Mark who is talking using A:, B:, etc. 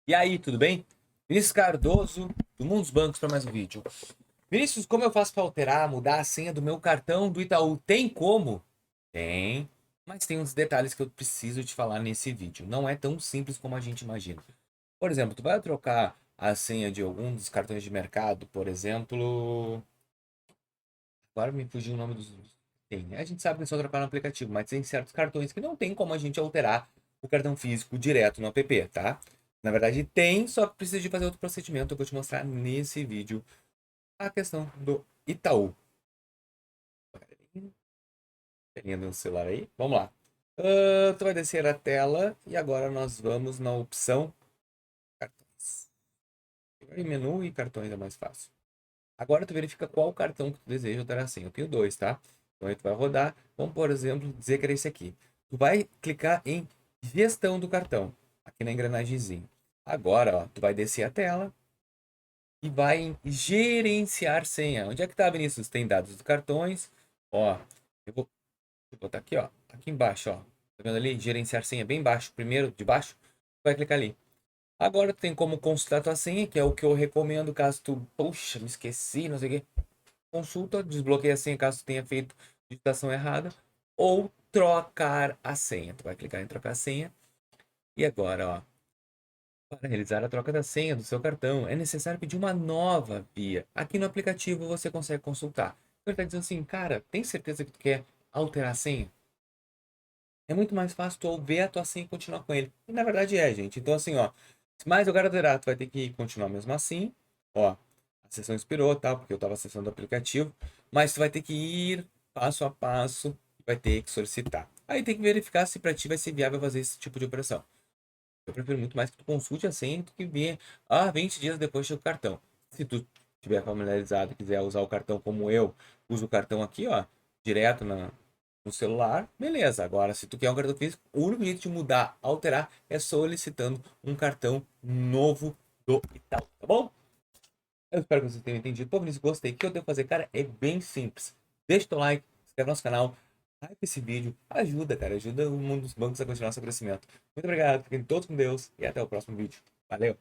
A: E aí, tudo bem? Vinícius Cardoso, do Mundo dos Bancos, para mais um vídeo. Vinícius, como eu faço para alterar, mudar a senha do meu cartão do Itaú? Tem como? Tem, mas tem uns detalhes que eu preciso te falar nesse vídeo. Não é tão simples como a gente imagina. Por exemplo, tu vai trocar a senha de algum dos cartões de mercado, por exemplo... Agora me fugiu o nome dos... Tem. A gente sabe que é só trocar no aplicativo, mas tem certos cartões que não tem como a gente alterar o cartão físico direto no app, tá? Na verdade tem, só que precisa de fazer outro procedimento. Eu vou te mostrar nesse vídeo a questão do Itaú. Telinha do celular aí. Vamos lá. Tu vai descer a tela e agora nós vamos na opção cartões. Em menu e cartões é mais fácil. Agora tu verifica qual cartão que tu deseja alterar a senha. Eu tenho dois, tá? Então aí tu vai rodar. Vamos, por exemplo, dizer que era esse aqui. Tu vai clicar em gestão do cartão, aqui na engrenagemzinha. Agora, ó, tu vai descer a tela e vai em gerenciar senha. Onde é que tá, Vinícius? Tem dados dos cartões. Ó, eu vou botar aqui, ó. Aqui embaixo, ó. Tá vendo ali? Gerenciar senha bem baixo. Primeiro, de baixo. Vai clicar ali. Agora tu tem como consultar tua senha, que é o que eu recomendo caso tu, poxa, me esqueci, não sei o quê. Consulta, desbloqueia a senha caso tu tenha feito digitação errada, ou trocar a senha. Tu vai clicar em trocar a senha. E agora, ó, para realizar a troca da senha do seu cartão, é necessário pedir uma nova via. Aqui no aplicativo você consegue consultar. Então ele está dizendo assim, cara, tem certeza que tu quer alterar a senha? É muito mais fácil tu ver a tua senha e continuar com ele. E na verdade é, gente. Então assim, ó, mas eu quero alterar, tu vai ter que continuar mesmo assim. Ó, a sessão expirou, tá? Porque eu estava acessando o aplicativo. Mas tu vai ter que ir passo a passo e vai ter que solicitar. Aí tem que verificar se para ti vai ser viável fazer esse tipo de operação. Eu prefiro muito mais que tu consulte a senha do que ver, 20 dias depois chega o cartão. Se tu estiver familiarizado e quiser usar o cartão como eu uso o cartão aqui, ó, direto no celular, beleza. Agora, se tu quer um cartão físico, o único jeito de mudar, alterar, é solicitando um cartão novo do Itaú, tá bom? Eu espero que vocês tenham entendido. Pô, Vinícius, gostei. O que eu devo fazer, cara, é bem simples. Deixa o teu like, se inscreve no nosso canal, hype esse vídeo. Ajuda, cara. Ajuda o mundo dos bancos a continuar seu crescimento. Muito obrigado. Fiquem todos com Deus e até o próximo vídeo. Valeu!